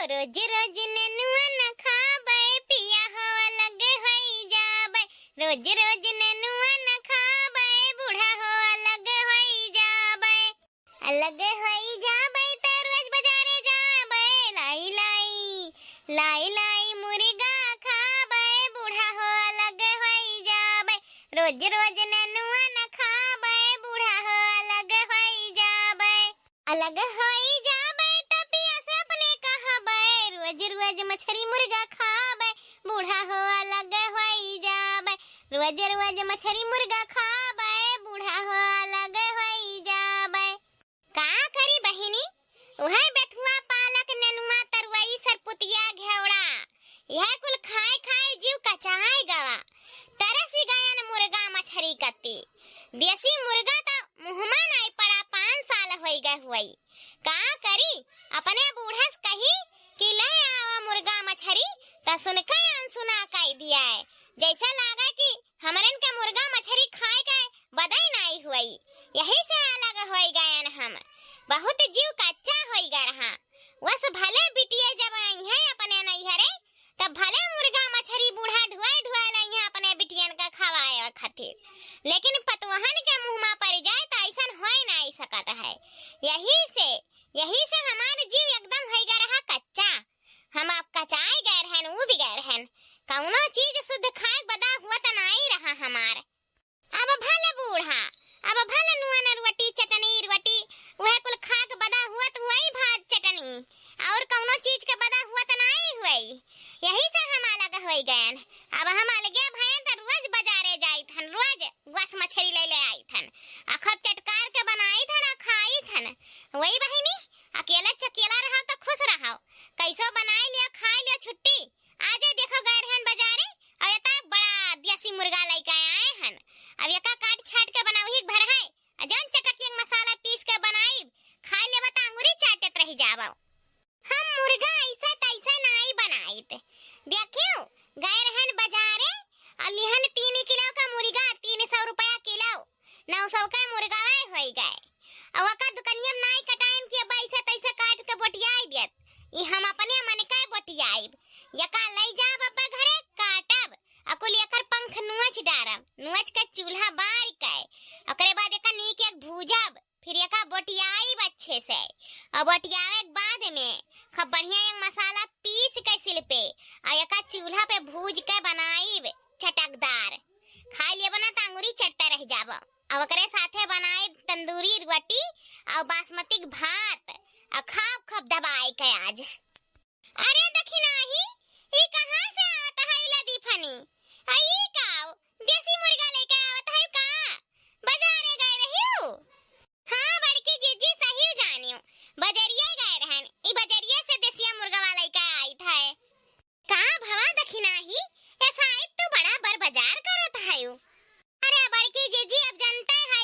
रोज रोज नेनुआ न खाबे पिया हो अलग होई जाबे। रोज रोज नेनुआ न खाबे बूढ़ा हो अलग होई जाबे। अलग होई जाबे त रोज बाजारे जाबे। लाई लाई लाई लाई मुर्गा खाबे बूढ़ा हो अलग होई जाबे। रोज रोज नेनुआ न खाबे बूढ़ा हो अलग होई जाबे। अलग होई जाबे त पिया से अपने कहबे। रोज रोज मछली मुर्गा खाबे बूढ़ा हो अलग होई जाबे। रोज रोज मछली मुर्गा खाबे बूढ़ा हो अलग होई जाबे। का करी बहिनी उहे बेथुआ पालक नेनुआ तरवई सरपुतिया घेवड़ा यह कुल खाए खाए जीव कचाए गवा। तरसी गयन मुर्गा मछली कत्ती देसी मुर्गा त मुहमा नहीं पड़ा 5 साल होई गए हुई। का करी अपने बूढ़स कही कि ले आवा मुर्गा मछली त सुनके अनसुना कह दिया है। जैसा लागा कि हमरन के मुर्गा मछली खाए के बदई नहीं हुई। यही से अलग होई गयन हम। बहुत जीव कच्चा होई ग रहा। वस भले बिटिया जब आई है अपने नैहरे तब भले मुर्गा मछली बूढ़ा ढुआई ढुआई लाई अपने बिटियन का खवाए खातिर, लेकिन पतवहन के मुंह में पड़ जाए तो ऐसा होई नहीं सकत है। यही से हमारे जीव एकदम होई ग रहा कच्चा। हम अब कचाए गए रहन वो भी गए रहन। कौनो चीज शुद्ध खाए बदा हुआ त नहीं रहा हमार। अब भले बूढ़ा अब भले नुआ रोटी चटनी रोटी वह कुल खा के बदा हुआ तो वही भात चटनी और कौनो चीज के बदा हुआ तो नहीं हुई। यही से हम अलग होई गए। अब हम अलगे भयन त रोज बाजारे जाई थन, रोज गस मछली ले आई थन, अखब चटकार के बनाई थन खाई थन। वही बहिनी अकेला चकेला रहो तो खुश रहो। कैसो बनाई लिया खाई लिया छुट्टी आजे देखो गए रहन बाजारे और ये तक बड़ा देसी मुर्गा लेके आए हन। अब ये का काट छाट के बनावही भर है जन चटक मसाला पीस के बनाई खाई लेबा त अंगुरी चाटत रह जाबो। हम मुर्गा ऐसा तैसा नहीं बनाईत। देखियो गए रहन बाजारे और लिहन 3 किलो का मुर्गा 300 रुपया किलो 900 का मुर्गा होई गए। और का दुकानिया में नहीं कटाइन के पैसा तैसा काट के बोटियाई देत। ई हम अपने मन के बोटियाईब यका ले जाब अपने घरे काटब अकुल एकर पंख नुच डारब, नुच के चूल्हा बार के ओकरे बाद एका नीक एक भूजब, फिर एका बोटियाईब अच्छे से। और बोटियावे के बाद में खूब बढ़िया एक मसाला पीस के सिल पे और एका चूल्हा पे भूज के बनाईब चटकदार। खाई ले बना त अंगुरी चटता रह जाब। और ओकरे साथे बनाईब तंदूरी रोटी और बासमती भात और खाब खूब दबाई के आज। अरे देखी नाही ई कहां से आवत है लदीफनी? आई का देसी मुर्गा लेके आवत है का? बाजारे गए रहियो? हां बड़की जीजी सही जानियो बाजारिया गए रहन। ई बाजारिया से देसी मुर्गा वाला लेके आई था। का भवा देखी नाही ऐसा आई तो बड़ा बर बाजार करत है। अरे बड़की जीजी अब जानते है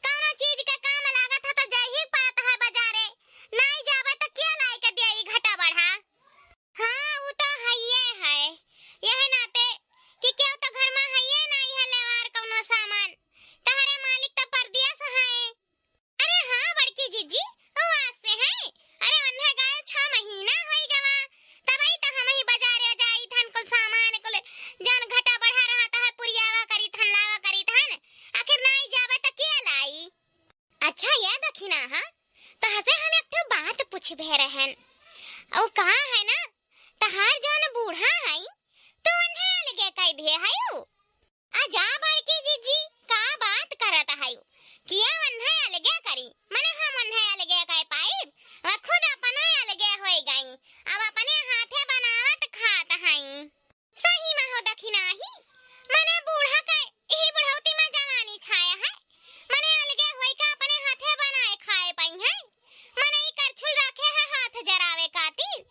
कौनो चीज का काम लागत है तो जाही पड़त है बाजारे। नहीं जाबे तो क्या लाई के देई घटा बढ़ा। हाँ वो तो है यह नाते कि क्यों तो घर में है नहीं है लेवार कौनो सामान तहरे मालिक तो परदेस है। अरे हाँ बड़की जीजी वो आज से है। अरे वन्हे गए 6 महीना होई गवा तब ही तो हम ही बाजारे जाई थन कुल सामान कुल जन घटा बढ़ा रहता है पुरियावा करी थन लावा करी थन आखिर नहीं जाबे तो क्या लाई। अच्छा ये देखी ना हां तो हसे हम एक तो बात पूछ भे रहन और कहा है ना तहार जौन बूढ़ा है तो उन्हें अलगे कह दिए है। आजा बड़की जीजी का बात करत है किया उन्हें अलगे करी माने हम उन्हें अलगे कह पाइब और खुद अपने अलगे होई गई अब अपने हाथे बनावत खात है। सही में हो देखी नाही माने बूढ़ा के यही बुढ़ौती में जवानी छाया है। माने अलगे होई का अपने हाथे बनाए खाए पाई है। माने ई करछुल रखे है हाथ जरावे खातिर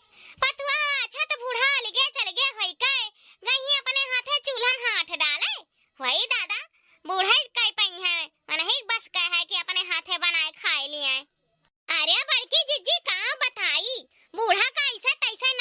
पतुआ अच्छा तो बूढ़ा अलगे चल गया होई के गही अपने हाथे चूल्हा में हाथ डाले होई दादा बूढ़ा कह पाई है माने बस कह है कि अपने हाथे बनाए खाए लिए। अरे बड़की जीजी का बताई बूढ़ा का ऐसा तैसा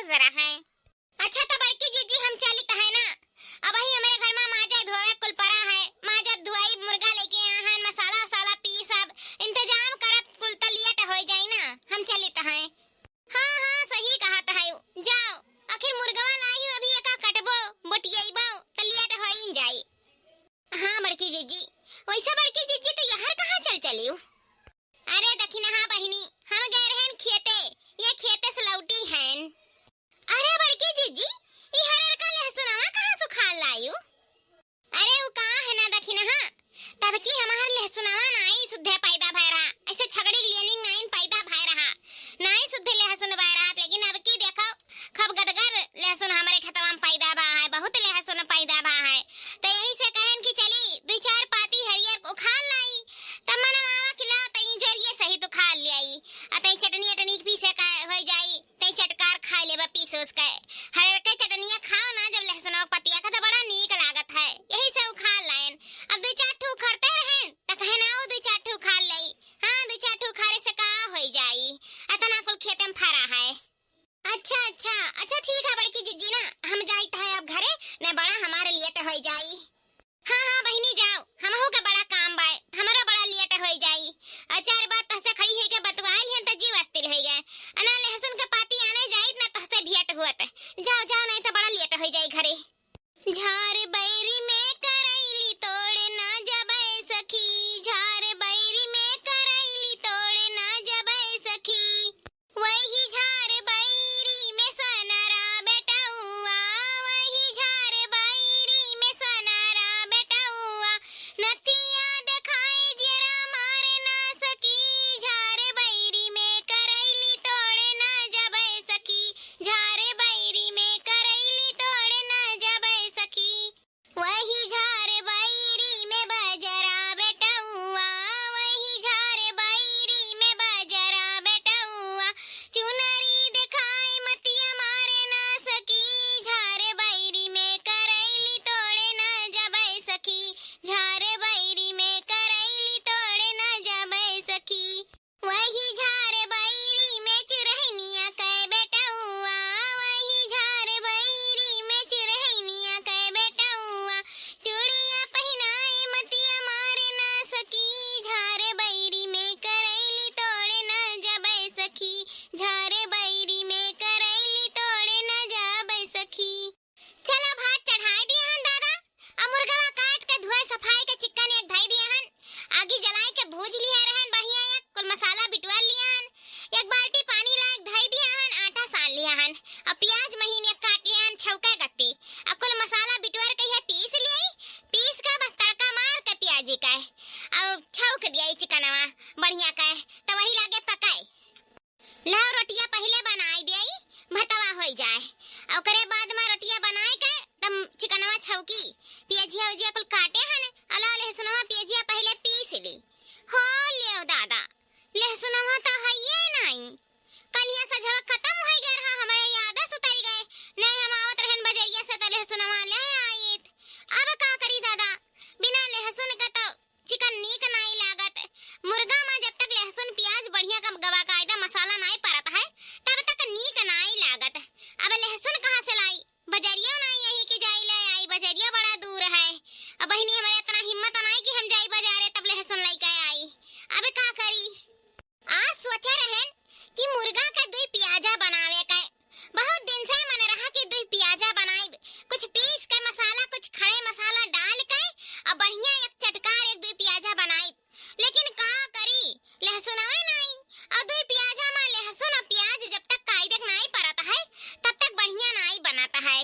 जरा है। अच्छा तो बड़की जीजी हम चलित है ना, अब ही हमारे घर में माजा धोए कुल पड़ा है, माजा धुआई मुर्गा लेके आए हैं, मसाला वसाला पीस अब इंतजाम करत कुल तलियट हो जाई ना, हम चलित हैं। हाँ हाँ सही कहा तो है, जाओ आखिर मुर्गा लाई अभी एका कटबो बटियाइबो तलियट हो ही जाई। हाँ बड़की जीजी, वैसे बड़की जीजी तो यहर कहाँ चलियो? अरे दखिना हाँ बहिनी, हम गए रहन खेते, ये खेते से लौटी हैं। अरे बड़की जीजी, ये हरर का लहसुनवा कहाँ सुखाल लायू? अरे वो कहाँ है ना दखिना हाँ, तब की हमार लहसुनवा नाई सुद्धे पैदा भय रहा, ऐसे छगड़ी लियनिंग नाइन पैदा भय रहा, नाई सुद्धे लहसुन भय रहा, लेकिन अब की देखो खब गदगर लहसुन हमारे खेतवा में पैदा भा है, बहुत लहसुन पैदा भा है, तो यही से कहन की चली दो चार पाती हरियर उखाल लाई, तब मना मावा खिलाओ तई जरिए सही तो खा लियाई, अतई चटनी अटनी पीसे का हो जाई, तई चटकार खा लेबा पीस उसका, हर के चटनिया खाओ ना जब लहसुन और पतिया का तो बड़ा नीक लागत है, यही से उखाल लायन। अब दो चार ठू खरते रहन त कहे ना दो चार ठू खा लई, हां दो चार ठू खारे से का हो जाई, अतना कुल खेते में फरा है। अच्छा अच्छा अच्छा ठीक है बड़की जीजी ना, हम जाइत है अब घरे, न बड़ा हमारे लेट हो जाई। हाँ हाँ बहिनी जाओ, हमहू का बड़ा काम बाय, हमारा बड़ा लेट हो जाई, चार बात तहसे खड़ी है के बतवाई है त जीव अस्तिल हो गए, अना लहसुन का पाती आने जाइत ना तहसे ढियट हुअत, जाओ जाओ नहीं तो बड़ा लेट हो जाई घरे। झार बैरी में करैली तोड़े ना जबै सखी, झार बैरी में करैली तोड़े ना जबै सखी, वही झार बैरी में सोनारा बेटौआ, वही झार बैरी में सोनारा बेटौआ, नथिया दिखाए जरा मारे ना सकी, झार बैरी में करैली तोड़े ना जबै सखी, झार बैरी में करैली तोड़े ना जबै सखी, वही झार बैरी में बजरा बेटौआ, वही झार बैरी में बजरा बेटौआ, चुनरी दिखाए मतिया मारे ना सकी, झार बैरी में करैली तोड़े ना जबै सखी, झार बैरी में करैली तोड़े ना जबै सखी, वही झार बैरी में चुरहनिया कै बेटौआ, वही झार बैरी में चुरहनिया कै बेटौआ, चूड़िया पहनाए मतिया मारे ना सकी, झार बैरी में करैली तोड़े ना जबै सखी, झार बैरी में करैली तोड़े ना जबै सखी। चलो भात चढ़ाई दिया हन दादा, अब मुर्गा काट के धोए सफाई के चिकन एक धई दिया हन, आगी जलाई के भूज लिया रहन बढ़िया, एक कुल मसाला बिटवा लिया हन, एक बाल्टी पानी ला एक धई दिया हन, आटा सान लिया हन, अब प्याज महीन एक काट लिया हन छौका गत्ती, अब कुल मसाला बिटवर के ये पीस लिया, पीस के बस तड़का मार के प्याजी का अब छौक दिया चिकनवा बढ़िया का, तो वही लागे पकाए, लाओ रोटियां पहले बनाई दिया भतवा हो जाए, और करे बाद में रोटियां बनाए के तब चिकनवा छौकी, प्याजिया उजिया कुल काटे हन, अला लहसुनवा प्याजिया पहले पीस ली, हो लियो दादा लहसुनवा तो है ये नहीं, कलिया सजवा खत्म हो गए रहा, हमारे याद सुतल गए, नहीं हम आवत रहन बजरिया से तो लहसुनवा ले आइत, अब का करी दादा, बिना लहसुन का तो चिकन नीक नहीं लागत, मुर्गा में जब तक लहसुन प्याज बढ़िया का गवा कायदा मसाला नहीं परत है तब तक नीक नहीं लागत, अब लहसुन कहाँ से लाई, बजरिया नहीं यही की जाई ले आई, बजरिया बड़ा दूर है, अब बहिनी हमारे इतना हिम्मत नहीं कि हम जाई बाजारे तब लहसुन लेके आई, अब का करी। आज सोचे रहन कि मुर्गा का दो प्याजा बनावे का, बहुत दिन से मन रहा कि दो प्याजा बनाई, कुछ पीस के मसाला कुछ खड़े मसाला डाल के अब बढ़िया एक चटकार एक दो प्याजा बनाई, लेकिन का करी लहसुनवा नहीं, और दो प्याजा में लहसुन और प्याज जब तक कायदे नहीं परत है तब तक बढ़िया नहीं बनाता है,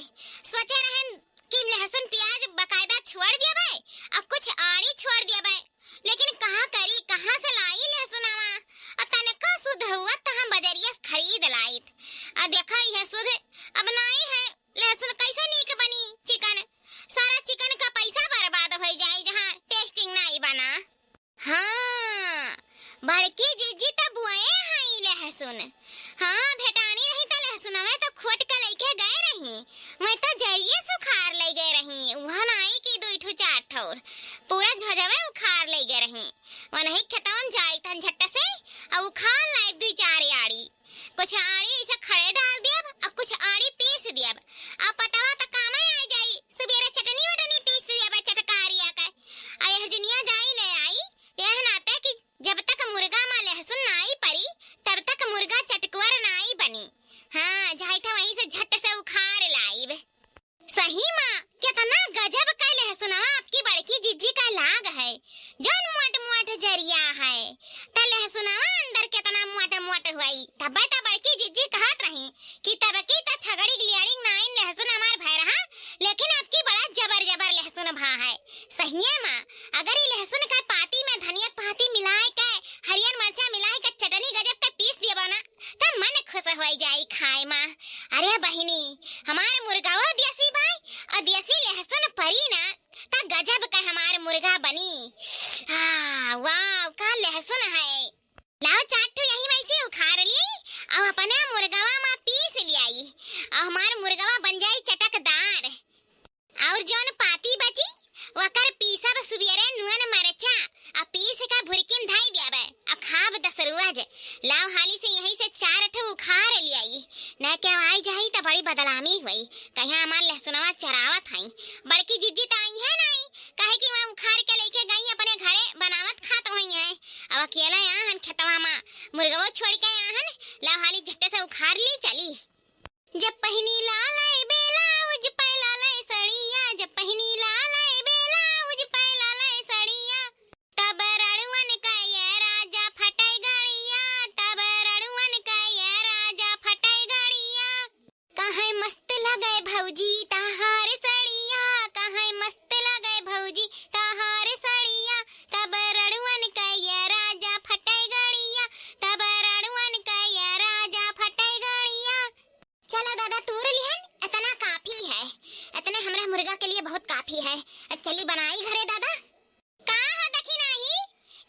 सोचे रहन कि लहसुन प्याज बकायदा छोड़ दिया भाई और कुछ आड़ी छोड़ दिया भाई, लेकिन कहाँ करी कहाँ से लाई लहसुनवा, और तनका शुद्ध हुआ तो हम बजरिया से खरीद लाइत, और देखा यह शुद्ध अब नहीं है, लहसुन कैसे नीक बनी चिकन, सारा चिकन का पैसा बर्बाद हो जाए जहाँ टेस्टिंग नहीं बना। हाँ बड़की जीजी तो बुआए हैं लहसुन, हाँ भेटानी रही तो लहसुनवा तो खोट के लेके गए रही, मैं तो जरिए सुखार ले गए रही, वहाँ नहीं की दो ठो चार ठोर पूरा झोझवे उखाड़ ले गए रही, वही खेतवन जाई तन झट्टा से और उखाड़ लाई दो चार आड़ी, कुछ आड़ी ऐसे खड़े डाल दिया और कुछ आड़ी अरे बहिनी, हमारे मुर्गावा देसी भाई और देसी लहसुन परी ना ता गजब का हमारे मुर्गा बनी। हाँ वाह, का लहसुन है। लाओ चाटू यही वैसे उखाड़ लिए और अपने मुर्गावा में पीस लियाई और हमारे मुर्गावा बन जाई चटकदार। और जौन पाती बची वकर पीसब सुबेरे नुन मरचा और पीस का भुरकिन धाई देबे अब खाब 10 रुआज। लाओ हाली से यही से 4 ठो उखाड़ लियाई न के आई जाई त बड़ी बदलामी हुई। कहिया हमार लहसुनवा चरावत हई। बड़की जिज्जी त आई है नहीं, काहे कि मैं उखाड़ के लेके गई अपने घरे बनावत खात हुई है। अब अकेला यहाँ खेतवा में मुर्गवा छोड़ के यहाँ लाओ हाली झट्टे से उखाड़ ली चली। जब पहिनी लाल बेलाउज पहला लै सड़िया, जब पहिनी लाल बेलाउज पहला लै सड़िया, तब रड़ुअन का ये राजा फटाई गाड़िया, तब रड़ुअन का ये राजा फटाई गाड़िया। कहाँ मस्त लगे भौजी तहार सड़िया, कहाँ मस्त लगे भौजी तहार सड़िया, तब रड़ुअन का ये राजा फटाई गाड़िया, तब रड़ुअन का ये राजा फटाई गाड़िया। चलो दादा तूर लिहन, इतना काफी है, इतने हमरा मुर्गा के लिए बहुत काफी है। चली बनाई घरे दादा। का है देखी नहीं,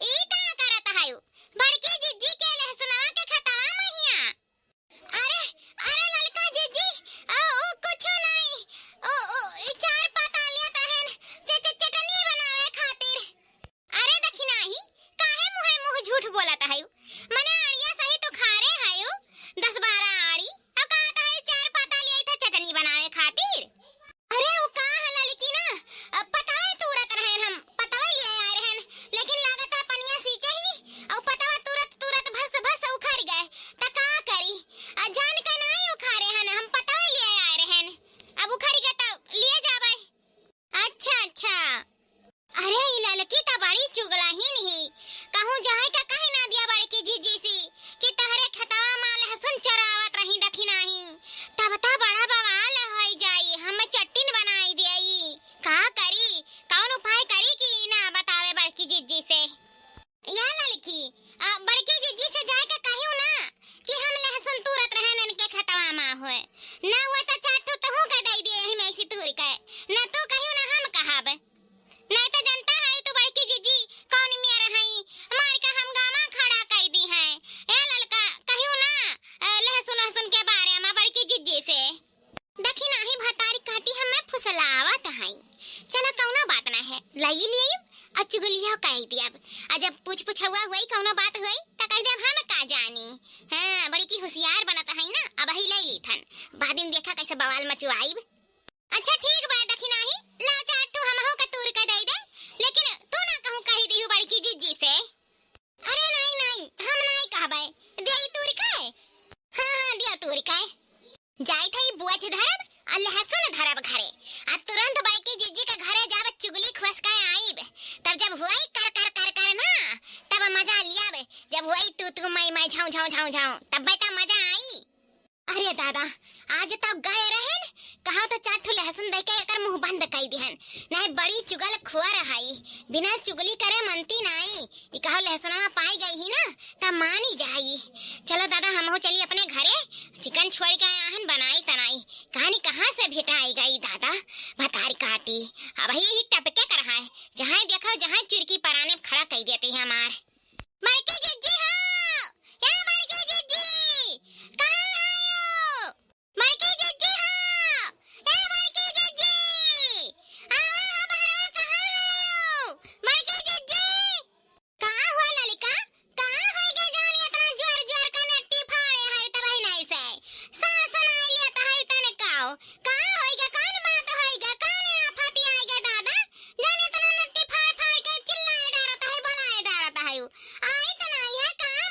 ई का करत हायु बड़की जिज्जी के लहसुनवा के खतवा महिया। अरे अरे ललका जिज्जी, ओ कुछ नहीं, ओ 4 पत्ता लिया तहन चटनी बनावे खातिर। अरे देखी नहीं, काहे मुंह झूठ बोलत हायु, मने आड़िया सही तो खारे हायु 10-12 आड़ी। अब कहत है 4 पत्ता लिया था चटनी बनावे खातिर। अरे वो का ललकी ना पता है तुरत रहन, हम पता लिए आए रहन, लेकिन लागत है पनिया सींचे ही और पता तुरत भस उखड़ गए त का करी। जान के नहीं उखाड़े हन, हम पता लिए आए रहन, अब उखड़ गए तो लिए जाबे। अच्छा अरे ई ललकी त बड़ी चुगलाहीन ही, कहूं जाए का कहे ना दिया बड़की जीजी सी कि तहरे खतवा में लहसुन चरावत रही देखी नहीं, तब ता बड़ा बवाल होई जाई, हम चट्टिन बनाई देई। का करी, कौन उपाय करी कि ना बतावे बड़की जीजी से। या ललकी बड़की जीजी से जाए के कहियो ना कि हम लहसुन तुरत रहन के खतवा में होए ना हुआ तो चाटू तो हो के दई दे एही में से तूर के, ना तो कहियो ना हम कहब। नहीं तो जनता है तो बड़की जीजी कौन मिया रही मार के हम गामा खड़ा कर दी है। ए ललका कहियो ना लहसुन के बारे में बड़की जीजी से। देखी नहीं भतारी काटी हमें फुसलावत हई। चलो कौनो बात ना है, लई लियो और चुगलिया कह दिया। जब पूछ हुआ हुई कौनो बात हुई त कह देब हम का जानी। हां बड़ी की होशियार बनत हई ना, अब ही लई लीथन, बाद दिन देखा कैसे बवाल मचवाईब। अच्छा ठीक बा देखी नहीं, ला चाटू हमहु के तूर के दई दे, लेकिन तू ना कहूं कही दियो बड़की जिज्जी से। अरे नहीं हम नहीं कहबे, देई तूर के। हां दिया तूर के। जाई थई बुआ छ धरब आ लहसुन धरब घरे आ तुरंत बड़की जिज्जी के घरे जाब चुगली खुस के आईब। तब जब हुई कर ना तब मजा लियाब, जब हुई तू मैं झाऊ तब बेटा मजा आई। अरे दादा आज तब गए रहन, कहा तो 4 ठो लहसुन दे के एकर मुंह बंद कर दिहन। नहीं बड़ी चुगल खुआ रहाई, बिना चुगली करे मनती नहीं। ई कहो लहसुनवा पाई गई ही ना तब मानी जाई। चलो दादा हमहु चली अपने घरे, चिकन छोड़ के आहन बनाई तनाई, कहानी कहाँ से भेटाई गई दादा भतारी काटी। अब ही टपके कर रहा है, जहाँ देखो जहाँ चुरकी पराने खड़ा कर देती है हमार। बड़की जिज्जी हो, ए बड़की जिज्जी कहाँ आयो, बड़की जिज्जी हो, ए बड़की जिज्जी आओ हमारा कहाँ आयो, बड़की जिज्जी। कहाँ हुआ ललिका, कहाँ होइगे जान इतना जोर का नट्टी फाड़े है तब ही नहीं से सांस नहीं लेता है तने काओ। कहाँ होइगे, कौन बात होइगे, कौन आफत आएगा दादा, जान इतना नट्टी फाड़ के चिल्लाए डरता है बनाए डरता है। आई तो नहीं है, कहाँ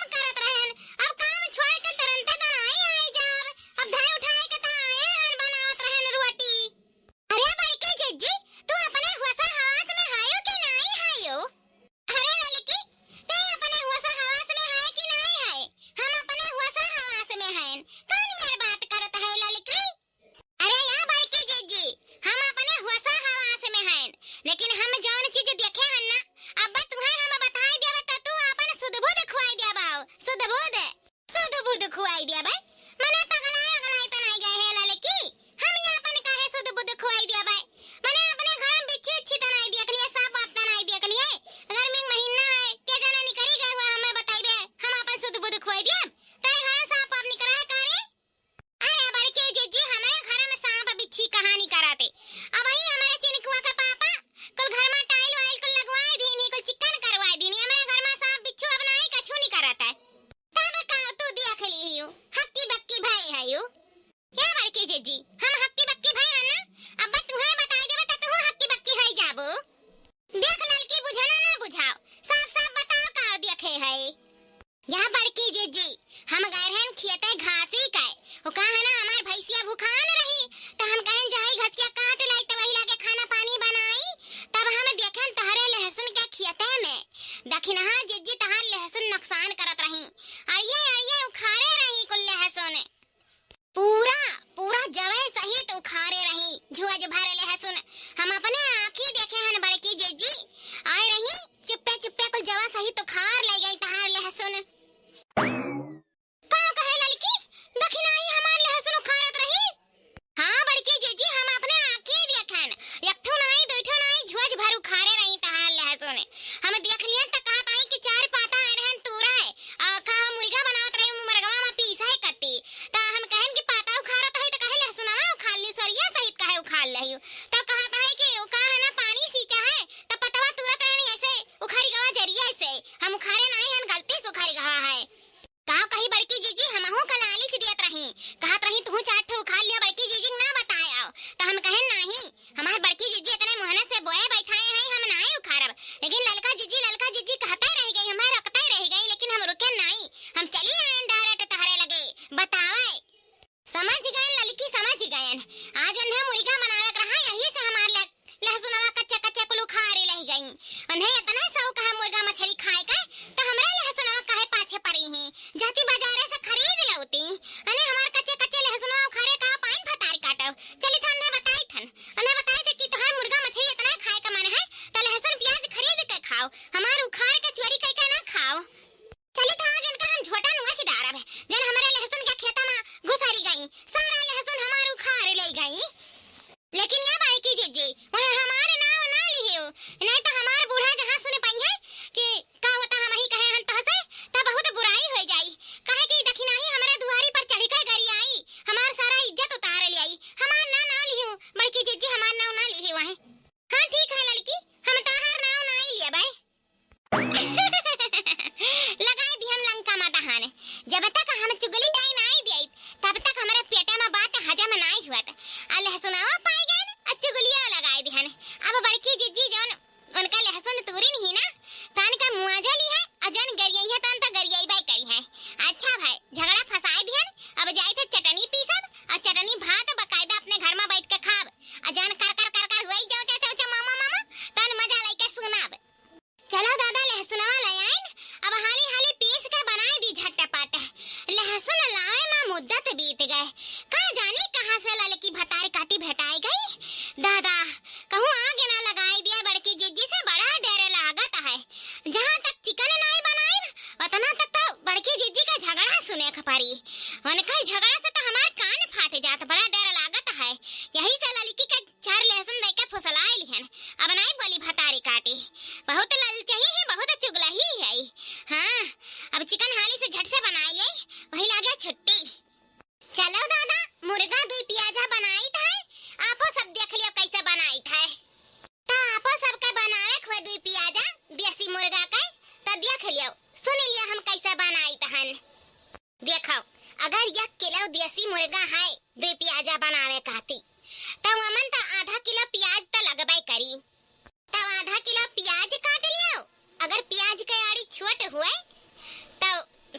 तो उखाड़े रही झुआ जो भरे ले हसुन हम अपने आंखी देखे हन बड़की जीजी आए रही चुप्पे चुप्पे को जवा सही तो खार ले गई तहार ले हसुन का कहे लड़की दखिनाई हमार ले हसुन उखाड़त रही। हां बड़की जीजी हम अपने आंखी देखन एकठो नहीं दुठो नहीं झुआ जो भर उखाड़े रही तहार ले हसुन हम देख लियन त कहत आई कि चार पाता आए रहन तूरा है का मुर्गा बनावत रही मुर्गवा में पीसा है कत्ती त हम कहन कि पाता उखाड़त है त कहे ले हसुनवा उखाड़ ली सरिया सहित काहे उखाड़ लही तब कहत है कि ओ का है ना पानी सींचा है त पतवा तुरत रहनी ऐसे उखाड़ी गवा जरिया से हम उखाड़े नहीं हन गलती से उखाड़ी गवा है का कही बड़की जीजी हमहू कलाली से दियत रही कहत रही तू चार ठो उखाड़ लिया बड़की जीजी ना बताया त हम कहन नहीं हमार बड़की जीजी इतने मोहने से बोए बैठाए हैं हम नहीं उखाड़ब लेकिन ललका जीजी कहते रह गई हमारे रखते रह गई लेकिन हम रुके नहीं हम चली आए डायरेक्ट तहरे लगे बतावे समझ गए लड़की समझ गए आज उन्हें मुर्गा बनावे रहा यही से हमार लहसुनवा कच्चा कच्चा कुल उखाड़े रह गई उन्हें इतना शौक है मुर्गा मछली खाए का तो हमरा लहसुनवा काहे पाछे पड़ी हैं जाती बाजारे से खरीद लौती अने हमार कच्चे कच्चे लहसुनवा उखाड़े का पाइन फतार काटब चली थान ने बताई थे कि तोहार मुर्गा मछली इतना खाए का मन है त लहसुन प्याज खरीद के खाओ हमार उखाड़ के चोरी करके ना खाओ चली था आज इनका हम झोटा नुआ डारब है जन हमारे लहसुन के खेता में घुसारी गई सारा लहसुन हमार उखाड़ ले गई लेकिन ना बड़की जीजी वह हमारे नाव ना लियो नहीं तो हमार बूढ़ा जहां सुने पाई है कि का होता हम ही कहे हन तहसे त बहुत बुराई हो जाई कहे कि दखिनाही हमारे दुआरी पर चढ़ी कर गरी आई हमार सारा इज्जत उतार ले आई हमार ना लियो बड़की जीजी हमार नाव ना लियो है। हां ठीक है लड़की हम तहार नाव ना लिया भाई लगाई दी हम लंका माता हाने जब तक हम चुगली नहीं नाई दी तब तक हमारे पेट में बात हजम नहीं हुआ था लहसुनवा पाई गए न चुगलिया लगाई दी हने अब बड़की जीजी जौन उनका लहसुन तूरी नहीं ना तान का मुआवजा ली है अजन गरियई है तान त गरियई बाई करी है अच्छा भाई झगड़ा फसाई दिहन अब जाई थे चटनी पीसब और चटनी भात बकायदा अपने घर में बैठ के खाब अजन कर हुई जाओ चाचा मामा तान मजा लेके सुनाब चलो दादा लहसुनवा ले आइन अब हाली पीस के बनाई दी झटपट लहसुन लाए में मुद्दत बीत गए का जाने कहां से ललकी भतार काटी भेटाई गई दादा कहूं आगे ना लगाई दिया बड़की जीजी से बड़ा डर लागत है जहां तक चिकन नहीं बनाई उतना तक तो बड़की जीजी का झगड़ा सुने के पड़ी उनका झगड़ा से तो हमार कान फाट जात बड़ा डर लागत है यही से ललकी के चार लहसुन दे के फुसलाए लिहन अब नहीं बोली भतारी काटी बहुत ललचही है बहुत चुगलही है हां अब चिकन हाली से झट से बना ले वही लागे छुट्टी चलो दादा मुर्गा दो प्याजा बनाई था आपो सब देख लियो कैसे बनाई था तो आपो सब का बनावे खो दो प्याजा देसी मुर्गा का तो देख लियो सुन लियो हम कैसे बनाई तहन देखो अगर 1 किलो देसी मुर्गा है 2 प्याजा बनावे कहती तो अमन तो आधा किलो प्याज तो लगबे करी तो आधा किलो प्याज काट लियो अगर प्याज के आड़ी छोट हुए तो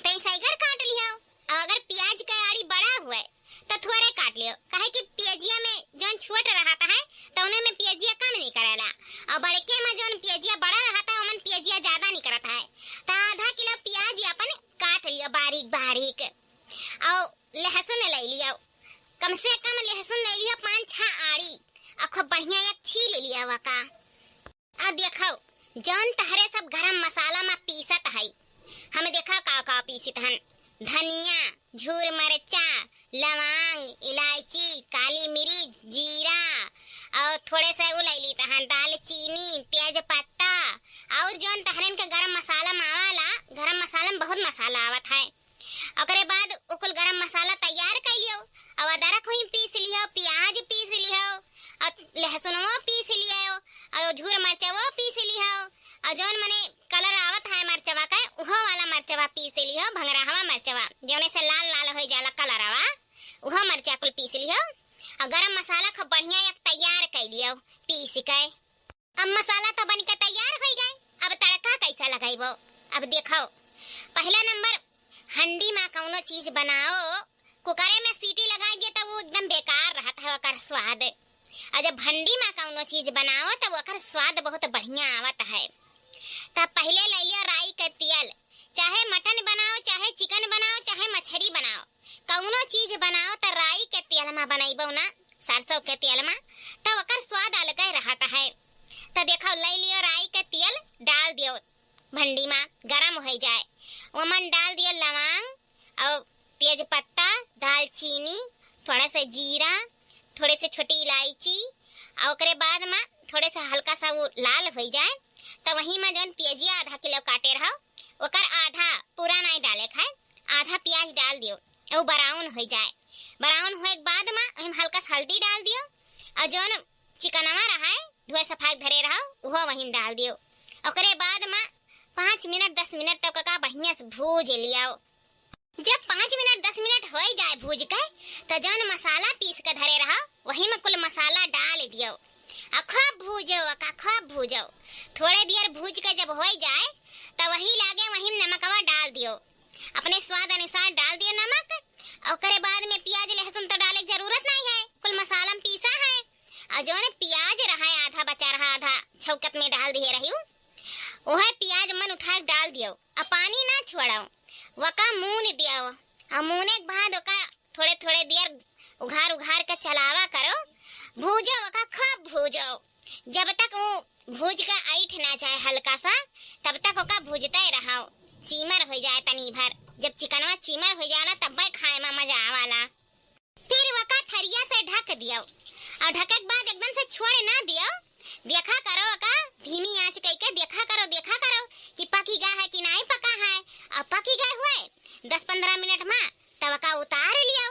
पैसाइगर काट लियो अगर प्याज का आड़ी बड़ा हुए तो थोड़े काट लियो कहे कि प्याजिया में जौन छोट रहता है तो उन्हें में प्याजिया कम नहीं करेला और बड़के में जौन प्याजिया बड़ा रहता है उमन प्याजिया ज्यादा नहीं करता है तो आधा किलो प्याज अपन काट लियो बारीक और लहसुन ले लियो कम से कम लहसुन ले लियो 5-6 आड़ी और खूब बढ़िया एक छील लियो वका अब देखो जौन तहरे सब गरम मसाला में पीसत है हम देखा का पीसत हन धनिया झूर मरचा लवंग इलायची काली मिर्च जीरा और थोड़े से वो ले ली तहन दालचीनी तेज पत्ता और जौन तहरन के गरम मसाला मावाला गरम मसाला में बहुत मसाला आवत है ओकरे बाद उकुल गरम मसाला तैयार कर लियो और अदरक हुई पीस लियो प्याज पीस लियो और लहसुनवा पीस लियो और झूर मरचवा पीस लियो और जौन मने कलर आवत है मरचवा का उहो वाला मरचवा पीस लियो भंगरावा मरचवा जौने से लाल लाल हो जाला कलरवा उहो मरचा कुल पीस लियो और गरम मसाला खूब बढ़िया एक तैयार कर लियो पीस के अब मसाला तो बन के तैयार हो गए अब तड़का कैसा लगाइबो अब देखो पहला नंबर हंडी में कौनो चीज बनाओ कुकरे में सीटी लगाई दिए तो वो एकदम बेकार रहता है ओकर स्वाद और जब हंडी में कौनो चीज बनाओ तो ओकर स्वाद बहुत बढ़िया आवत है तब पहले ले लिया राई का तेल चाहे मटन बनाओ चाहे चिकन बनाओ चाहे मछली बनाओ कौनो चीज बनाओ तो राई के तेल में बनाइबो ना सरसों के तेल में, तो ओकर स्वाद अलग ही रहता है। तो देखो ले लियो राई के तेल, डाल दियो भंडी में, गरम हो जाए, ओमन डाल दियो लवंग और तेज पत्ता, दालचीनी, थोड़ा सा जीरा, थोड़े से छोटी इलायची, और ओकरे बाद में थोड़े सा हल्का सा वो लाल हो जाए तो वही में जौन प्याजिया आधा किलो काटे रहो ओकर आधा पूरा नहीं डाले खाए, आधा प्याज डाल दियो, वो ब्राउन हो जाए। ब्राउन होए के बाद में हम हल्का सा हल्दी डाल दियो, और जौन चिकनवा रहा है धोए सफाई धरे रहो वो वहीं डाल दियो। ओकरे बाद में 5 मिनट 10 मिनट तक का बढ़िया से भूज लिया। जब 5 मिनट 10 मिनट हो जाए भूज के, तो जौन मसाला पीस के धरे रहा वही में कुल मसाला डाल दियो, और खूब भूजो। थोड़े देर भूज के जब हो जाए तो वही लागे वही नमकवा डाल दियो, अपने स्वाद अनुसार डाल दियो नमक। ओकरे बाद में प्याज लहसुन तो डाले की जरूरत नहीं है, कुल मसाला में पीसा है। और जौन प्याज रहा है आधा बचा रहा, आधा छौकत में डाल दिए रही, वह प्याज मन उठा डाल दियो, और पानी ना छोड़ो, वका मून दियो, और मूने के बाद वका थोड़े थोड़े देर उघार के चलावा करो, भूजो वका खूब भूजो, जब तक वो भूज का ऐठ ना जाए हल्का सा, तब तक वका भूजते रहो, चीमर हो जाए तनी भर। जब चिकनवा चीमर हो जाए ना तब खाए में मजा आवाला। फिर वका थरिया से ढक दियो, और ढके के बाद एकदम से छोड़ ना दियो, देखा करो वका धीमी आंच करके देखा करो कि पकी गा है कि नहीं पका है। और पकी गए हुए 10-15 मिनट में तब वका उतार लियो,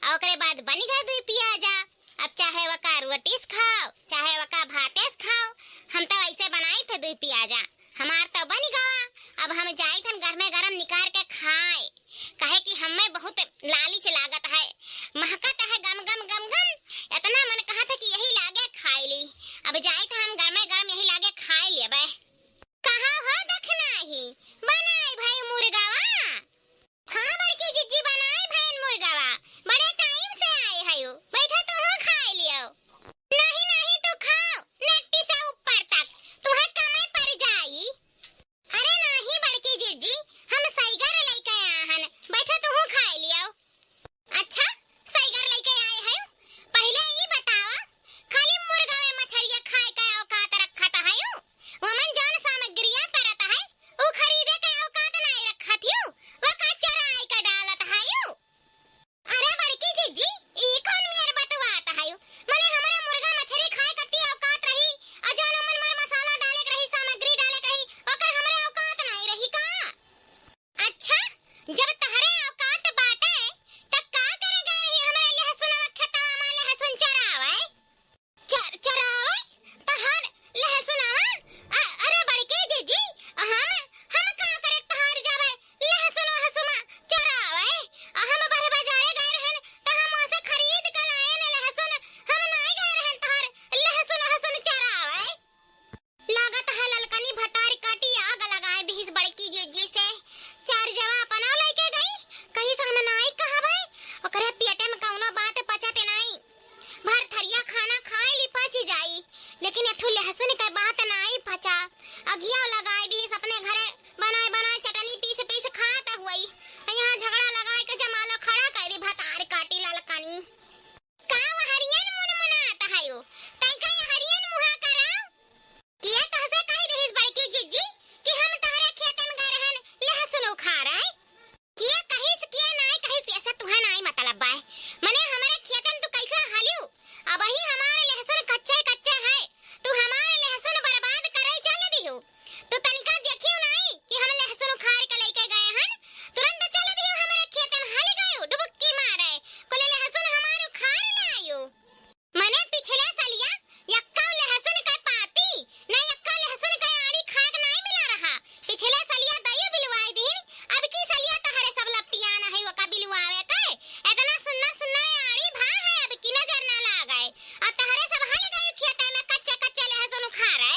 और ओकरे बाद बन गए दूध प्याजा। अब चाहे वका रोटी से खाओ चाहे वका भाते से खाओ, हम तो ऐसे बनाए थे दूध प्याजा, हमार तो बन गवा। अब हम जाए थे घर में गरम निकाल के खाए, कहे कि हमें बहुत लालिच लागत है, महकत है गम गम गम गम, इतना मन कहा था कि यही लागे खाए ली। अब जाए थे हम घर में गरम यही लागे खाए लेबे। कहा हो देखना ही बनाए भाई मुर्गावा। हाँ बड़की जिज्जी बनाए भाई मुर्गावा, बड़े टाइम से आए है, बैठो तो हो खाए लियो। नहीं तू खाओ नट्टी से ऊपर तक, तुम्हें कमे पड़ जाई। अरे नहीं बड़की जिज्जी, हम सईगर लेके आए हन, बैठो तू हो खाए लियो। अच्छा सईगर लेके आए हैं, पहले ये बताओ खाली मुर्गा में मछलियां खाए का औकात रखत है, वमन जौन सामग्रियां परत है वो खरीदे का औकात नहीं रखत हो, वो का चराई का डालत है। अरे बड़की जिज्जी ई कौन मेर बतवात है, माने हमरा मुर्गा मछली खाए कती औकात रही, और जौन मन मन मसाला डाले के रही सामग्री डाले के रही ओकर हमरा औकात नहीं रही का। अच्छा जब तहरे औकात बाटे त का करे गए रही हमरा लहसुन खेतवा में लहसुन चरावे तहर लहसुनवा। अरे बड़के जीजी हम का करे तहर जावे लहसुन चरावे, हम बाहर बाजारे गए रहन त हम ओसे खरीद के लाए न लहसुन, हम नहीं गए रहन तहर लहसुन चरावे। लागत है ललकनी भतार काटी आग लगाए दीस बड़की जीजी से, चार जवा अपना लेके गई, कहीं से हम नहीं कहबे, ओकरे पेटे में कौनो बात पचत नहीं, भर थरिया खाना खाए ली पच जाई, लेकिन एठू लहसुन के बात नहीं पचा। अगिया लगाए दीस अपने घरे बनाए चटनी पीस खाता हुई, यहाँ झगड़ा लगाए के जमालो खड़ा कर दी भतार काटी ललकनी। का हरियन मुनमुनात है, तई का हरियन मुहा कराओ, किया तहसे कह दीस बड़की जिज्जी कि हम तहरे खेत में गए रहन लहसुन उखाड़े, किया कहिस किया नहीं कहिस ऐसा तुहे नहीं मतलब बा, माने हमारे खेतन तू कैसे हालियो, अब ही हमारे लहसुन कच्चे है, तू हमारे लहसुन बर्बाद करे चल दियो, तू तनिका देखियो नहीं कि हम लहसुन उखाड़ के लेके गए हन, तुरंत चल दियो हमारे खेतन हल गयो डुबकी मारे, कुल लहसुन हमारे उखाड़ लायो। माने पिछले सालिया यक्का लहसुन के पाती नहीं यक्का लहसुन के आड़ी खाक नहीं मिला रहा, पिछले सालिया दयो बिलवाई दिन, अब की सालिया तहरे सब लपटिया ना है ओका बिलवावे के, इतना सुन्ना आड़ी भा है अब की नजर ना लगाए, और तहरे सब हल गयो खेत में कच्चे लहसुन उखाड़े।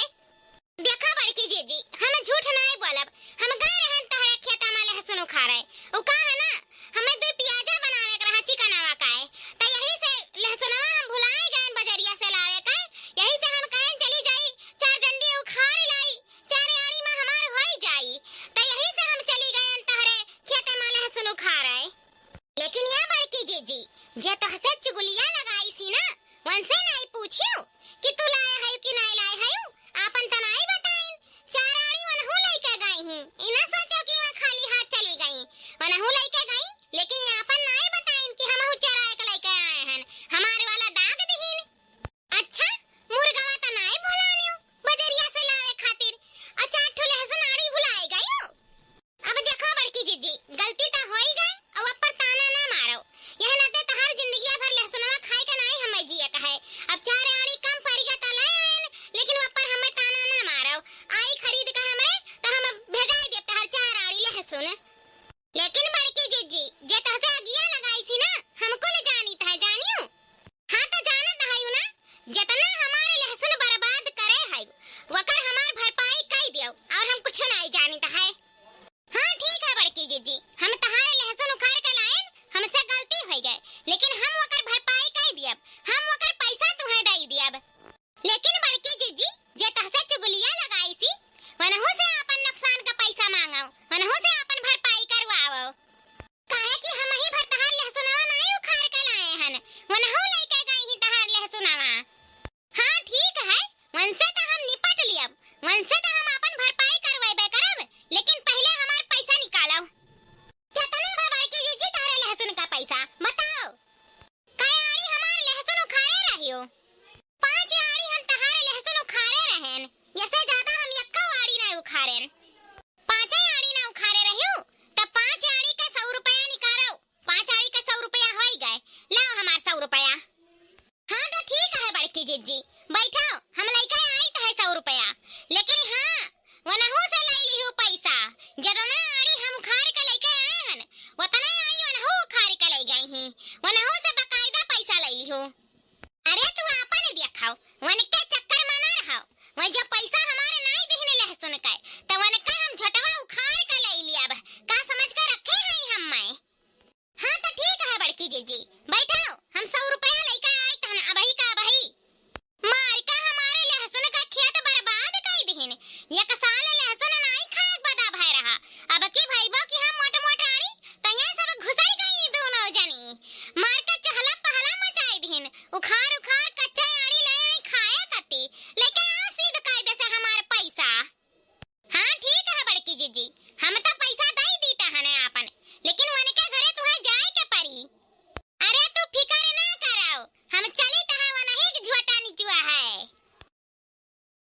देखा बड़की जीजी हम झूठ नहीं बोलब, हम गए रहन तहरे खेत में लहसुन उखाड़े, उ का है ना हमें दो प्याजा बनावे के रहा चिकनवा काए, त यही से लहसुनवा हम भुलाए गए बजरिया से लावे के, यही से हम कहें चली जाई 4 डंडी उखाड़ लाई, 4 आड़ी में हमार होई जाई, त यही से हम चली गए तहरे खेत में लहसुन उखाड़े। लेकिन ये बड़की जीजी जे तहसे चुगलिया लगाई सी ना वनसे नहीं पूछियो कि तू लाया है कि नहीं लाया है, आपन तनाई बताइन। चार आड़ी वनहु लेके गई ही, इना सोचो कि मैं खाली हाथ चली गई। वनहु लेके गई, लेकिन आपन नहीं बताइन कि हमहु चराए के लेके आए हैं, हमारे वाला दाग दहीन। अच्छा मुर्गावा त नहीं भुलानियो बजरिया से लावे खातिर, अच्छा ठुले हसन आड़ी भुलाए गयो। अब देखो बड़की जीजी, गलती तो हो ही गई, अब पर ताना ना मारो। यह नाते तहार जिंदगी भर लहसुनवा खाए के नहीं हमें जिया कहे। अब चार आड़ी कम पड़ेगा त ले आइन, लेकिन ऊपर हमें ताना ना मारो। आई खरीद के हमें तो हम भेजाई दे तहार चार आड़ी लहसुन। लेकिन बड़की जीजी, जे तहसे अगिया लगाई सी ना, हमको ले जानी था जानियो। हां तो जानत हयू ना, जितना हमारे लहसुन बर्बाद करे है वकर हमार भरपाई कई दियो, और हम कुछ नहीं जानित है। हाँ ठीक है बड़की जीजी, हम तहारे लहसुन उखाड़ के लाएन, हमसे गलती हो गई, लेकिन हम वकर भरपाई कर दियब, हम वकर पैसा तुम्हें दे दियब। लेकिन बड़की जीजी, जे तहसे चुगलिया लगाई सी, वनहु से अपन नुकसान का पैसा मांगो, वनहु से अपन भरपाई करवाओ। काहे कि हम ही भर तहार लहसुनवा नहीं उखाड़ के लाए हन, वनहु लेके गई ही तहार लहसुनवा। हाँ ठीक है, वनसे तो हम निपट लियब, वनसे तो हम अपन भरपाई करवाइबे करब, लेकिन पहले हमार पैसा निकालो। कितना बा बड़की जीजी तोहरे लहसुन का पैसा बताओ? कई आड़ी हमारे लहसुन उखाड़े रहियो? 5 आड़ी हम तहारे लहसुन उखाड़े रहेन, इससे ज्यादा हम यक्का आड़ी नहीं उखाड़ेन। 5 आड़ी ना उखाड़े रहियो तो 5 आड़ी के 100 रुपया निकालो। 5 आड़ी के 100 रुपया हो गए, लाओ हमार 100 रुपया। हाँ तो ठीक है बड़की जीजी, बैठो, हम लेके आई तो है 100 रुपया, लेकिन हाँ वनहु से ले लियो पैसा। जितना आड़ी हम उखाड़ के लेके आए हन, उतना आड़ी वनहु उखाड़ के ले गई ही, वनहु से बकायदा पैसा ले लियो। अरे तू आपन देखाओ, वन के चक्कर में ना रहो, वही जब पैसा हमारे नहीं देने लहसुन का, तो वन का हम झटवा उखाड़ के ले लिया, का समझ कर रखे हैं हम मैं। हाँ तो ठीक है बड़की जीजी, बैठ